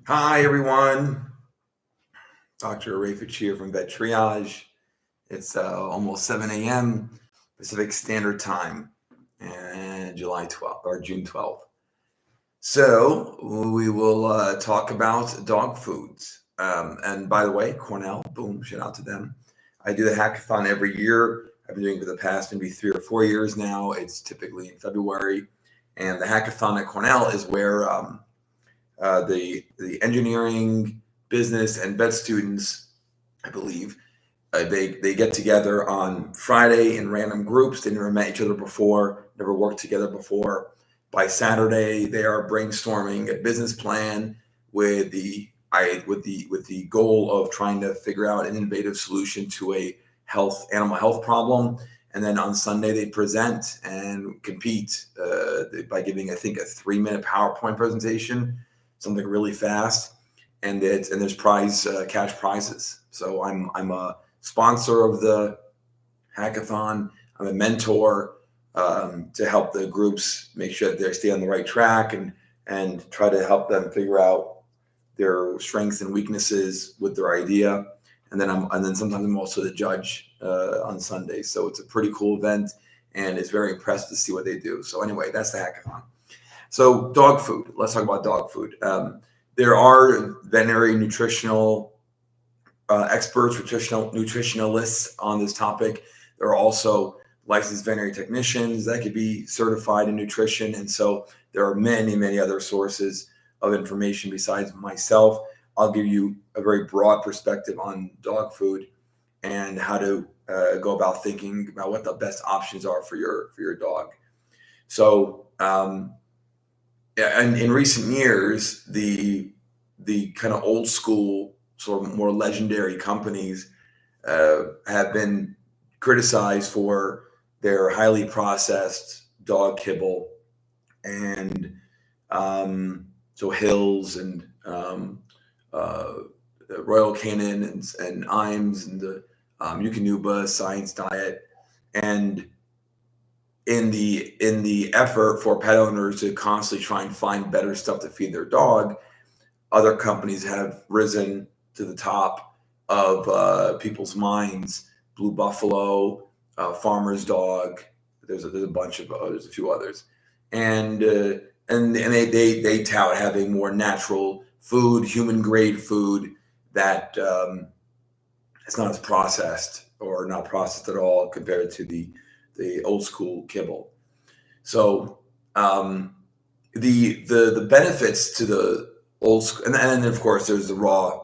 Hi, everyone. Dr. Rafich here from Vet Triage. It's almost 7 a.m. Pacific Standard Time, and July 12th or June 12th. So we will talk about dog foods. And by the way, Cornell, boom, shout out to them. I do the hackathon every year. I've been doing it for the past maybe 3 or 4 years now. It's typically in February. And the hackathon at Cornell is where the engineering, business, and vet students, I believe, they get together on Friday in random groups. They never met each other before, never worked together before. By Saturday, they are brainstorming a business plan with the goal of trying to figure out an innovative solution to a animal health problem. And then on Sunday, they present and compete by giving, I think, a 3-minute PowerPoint presentation, something really fast, and there's cash prizes. So I'm a sponsor of the hackathon. I'm a mentor to help the groups make sure that they stay on the right track and try to help them figure out their strengths and weaknesses with their idea. And then sometimes I'm also the judge on Sunday. So it's a pretty cool event, and it's very impressive to see what they do. So anyway, that's the hackathon. So dog food. Let's talk about dog food. There are veterinary nutritional experts, nutritionalists on this topic. There are also licensed veterinary technicians that could be certified in nutrition. And so there are many, many other sources of information besides myself. I'll give you a very broad perspective on dog food and how to go about thinking about what the best options are for your dog. So, and in recent years, the kind of old school, sort of more legendary companies have been criticized for their highly processed dog kibble, and so Hills and Royal Canin and Iams and the Eukanuba Science Diet, and in the effort for pet owners to constantly try and find better stuff to feed their dog, other companies have risen to the top of people's minds. Blue Buffalo, Farmer's Dog. There's a bunch of there's a few others, and they tout having more natural food, human grade food that it's not as processed or not processed at all compared to the old school kibble. So the benefits to the old school, and then of course there's the raw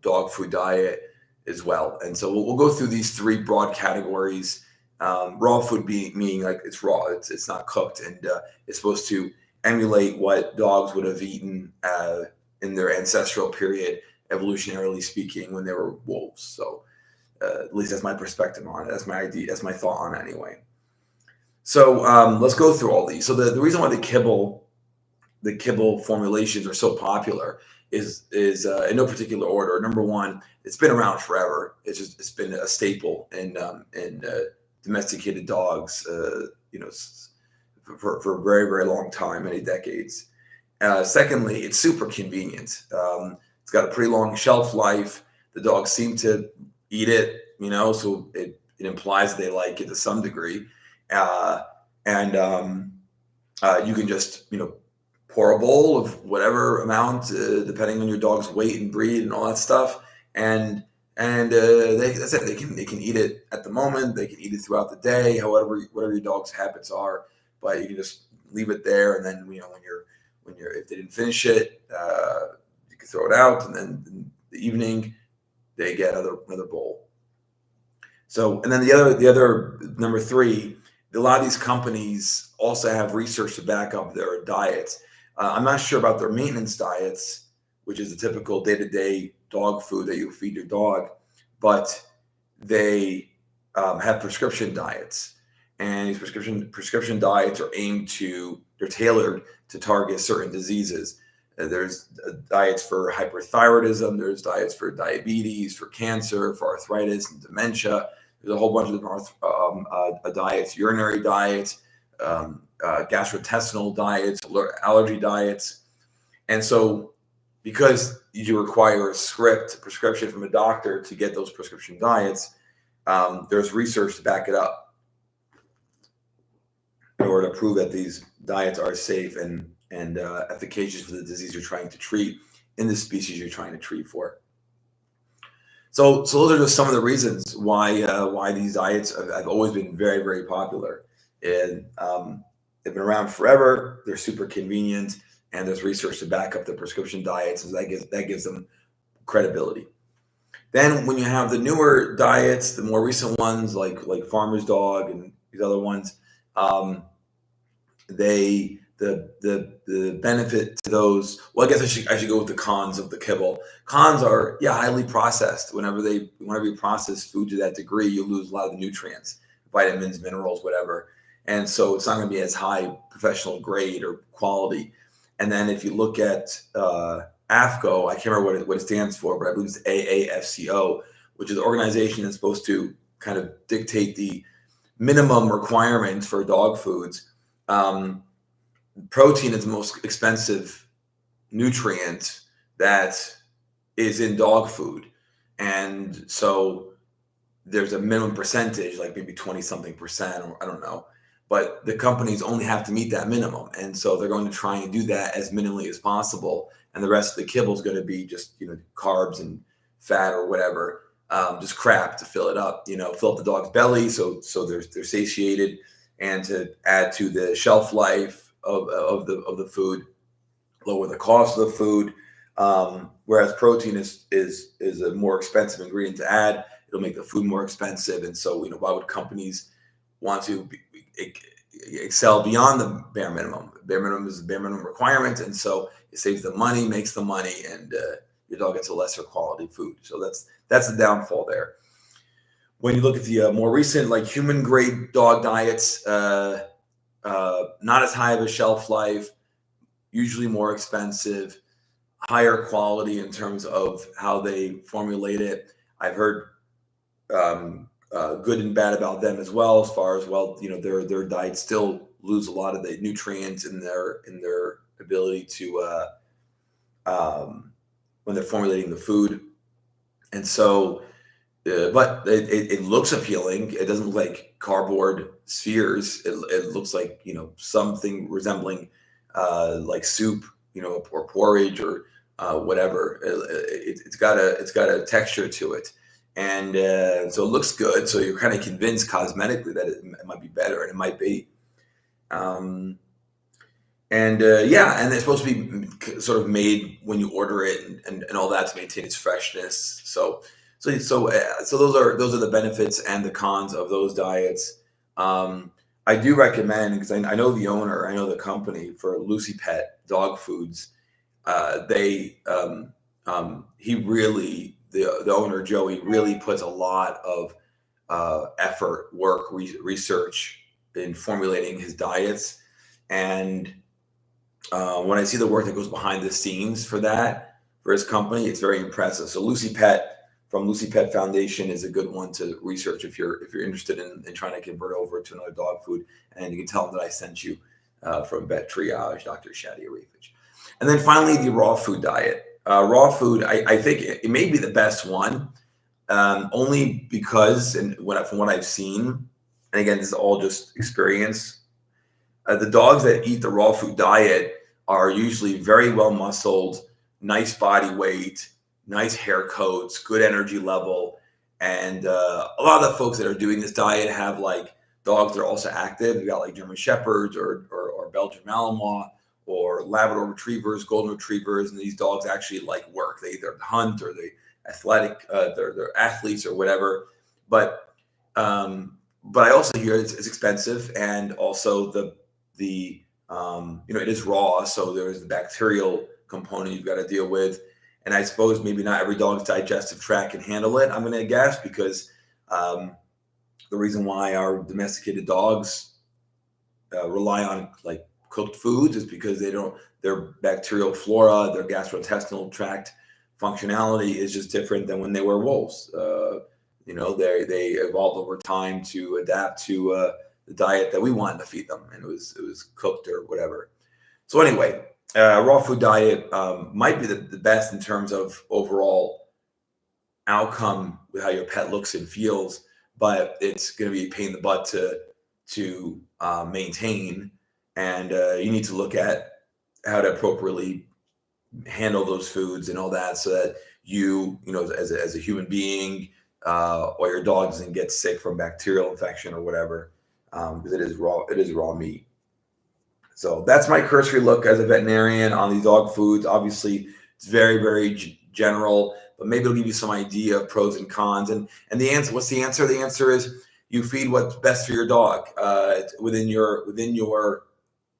dog food diet as well. And so we'll go through these three broad categories. Raw food meaning like it's raw, it's not cooked, and it's supposed to emulate what dogs would have eaten in their ancestral period, evolutionarily speaking, when they were wolves. So at least that's my perspective on it. That's my idea. That's my thought on it anyway. So let's go through all these. So the reason why the kibble formulations are so popular is in no particular order. Number one, it's been around forever. It's been a staple in domesticated dogs. For a very, very long time, many decades. Secondly, it's super convenient. It's got a pretty long shelf life. The dogs seem to eat it, so it implies that they like it to some degree. And you can just, pour a bowl of whatever amount, depending on your dog's weight and breed and all that stuff. And that's it. They can eat it at the moment. They can eat it throughout the day, whatever your dog's habits are. But you can just leave it there, and then when you're if they didn't finish it, you can throw it out, and then in the evening they get another bowl. So, and then the other number three, a lot of these companies also have research to back up their diets. I'm not sure about their maintenance diets, which is the typical day-to-day dog food that you feed your dog, but they have prescription diets, and these prescription diets they're tailored to target certain diseases. There's diets for hyperthyroidism, there's diets for diabetes, for cancer, for arthritis and dementia. There's a whole bunch of different diets, urinary diets, gastrointestinal diets, allergy diets. And so because you require a prescription from a doctor to get those prescription diets, there's research to back it up in order to prove that these diets are safe and efficacious for the disease you're trying to treat in the species you're trying to treat for. So those are just some of the reasons why these diets have always been very, very popular. And they've been around forever. They're super convenient, and there's research to back up the prescription diets, so that gives them credibility. Then when you have the newer diets, the more recent ones like Farmer's Dog and these other ones, the benefit to those. Well, I guess I should go with the cons of the kibble. Cons are highly processed. Whenever you process food to that degree, you lose a lot of the nutrients, vitamins, minerals, whatever, and so it's not going to be as high professional grade or quality. And then if you look at AAFCO, I can't remember what it stands for, but I believe it's AAFCO, which is an organization that's supposed to kind of dictate the minimum requirements for dog foods. Protein is the most expensive nutrient that is in dog food. And so there's a minimum percentage, like maybe 20 something percent, or I don't know, but the companies only have to meet that minimum. And so they're going to try and do that as minimally as possible. And the rest of the kibble is going to be just, carbs and fat or whatever, just crap to fill it up, fill up the dog's belly. So they're satiated, and to add to the shelf life of the food, lower the cost of the food. Whereas protein is a more expensive ingredient to add. It'll make the food more expensive. And so, why would companies want to excel beyond the bare minimum? Bare minimum is the bare minimum requirement. And so it saves the money, makes the money, and your dog gets a lesser quality food. So that's the downfall there. When you look at the more recent, like human grade dog diets, not as high of a shelf life, usually more expensive, higher quality in terms of how they formulate it. I've heard good and bad about them as well, as far as their diets still lose a lot of the nutrients in their ability to when they're formulating the food. And so but it looks appealing. It doesn't look like cardboard spheres. It looks like something resembling like soup, or porridge or whatever. It's got a texture to it, and so it looks good. So you're kind of convinced cosmetically that it might be better, and it might be. And they're supposed to be sort of made when you order it, and all that to maintain its freshness. So those are the benefits and the cons of those diets. I do recommend, because I know the owner, I know the company for Lucy Pet Dog Foods. The owner Joey really puts a lot of effort, work, research in formulating his diets, and when I see the work that goes behind the scenes for his company, it's very impressive. So Lucy Pet from Lucy Pet Foundation is a good one to research if you're interested in trying to convert over to another dog food. And you can tell them that I sent you from Vet Triage, Dr. Shadia Rafich. And then finally, the raw food diet. Raw food, I think it may be the best one, only because, from what I've seen, and again, this is all just experience, the dogs that eat the raw food diet are usually very well muscled, nice body weight, nice hair coats, good energy level. And a lot of the folks that are doing this diet have like dogs that are also active. You got like German Shepherds or Belgian Malinois or Labrador Retrievers, Golden Retrievers, and these dogs actually like work. They either hunt or they athletic, they're athletes or whatever. But I also hear it's expensive, and also it is raw, so there's the bacterial component you've got to deal with. And I suppose maybe not every dog's digestive tract can handle it, I'm going to guess, because the reason why our domesticated dogs rely on like cooked foods is because their bacterial flora, their gastrointestinal tract functionality is just different than when they were wolves. They evolved over time to adapt to the diet that we wanted to feed them, and it was cooked or whatever. So anyway, Raw food diet might be the best in terms of overall outcome with how your pet looks and feels, but it's going to be a pain in the butt to maintain, and you need to look at how to appropriately handle those foods and all that, so that you know, as a human being, or your dog doesn't get sick from bacterial infection or whatever, because it is raw meat. So that's my cursory look as a veterinarian on these dog foods. Obviously, it's very general, but maybe it'll give you some idea of pros and cons. And the answer, what's the answer? The answer is you feed what's best for your dog, within your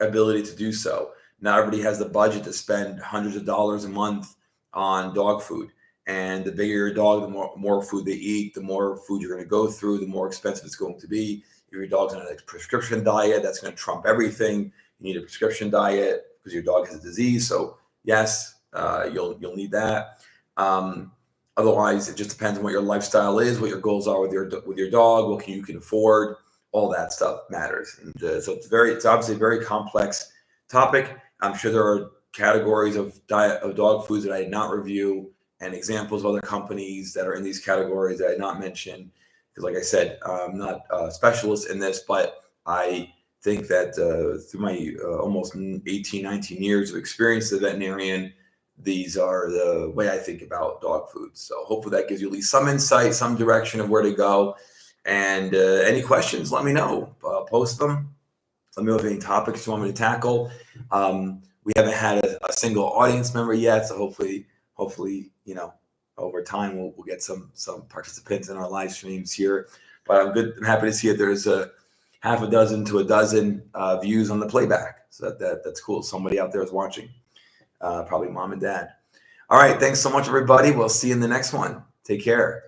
ability to do so. Not everybody has the budget to spend hundreds of dollars a month on dog food. And the bigger your dog, the more food they eat, the more food you're going to go through, the more expensive it's going to be. If your dog's on a prescription diet, that's going to trump everything. You need a prescription diet because your dog has a disease. So yes, you'll need that. Otherwise, it just depends on what your lifestyle is, what your goals are with your dog, what you can afford. All that stuff matters. And so it's obviously a very complex topic. I'm sure there are categories of dog foods that I did not review, and examples of other companies that are in these categories that I did not mention. Because, like I said, I'm not a specialist in this, but I think that through my almost 18, 19 years of experience as a veterinarian, these are the way I think about dog food. So hopefully that gives you at least some insight, some direction of where to go. And any questions, let me know. Post them. Let me know if any topics you want me to tackle. We haven't had a single audience member yet, so hopefully, you know, over time we'll get some participants in our live streams here. But I'm happy to see that there's a half a dozen to a dozen views on the playback. So that's cool. Somebody out there is watching, probably mom and dad. All right, thanks so much, everybody. We'll see you in the next one. Take care.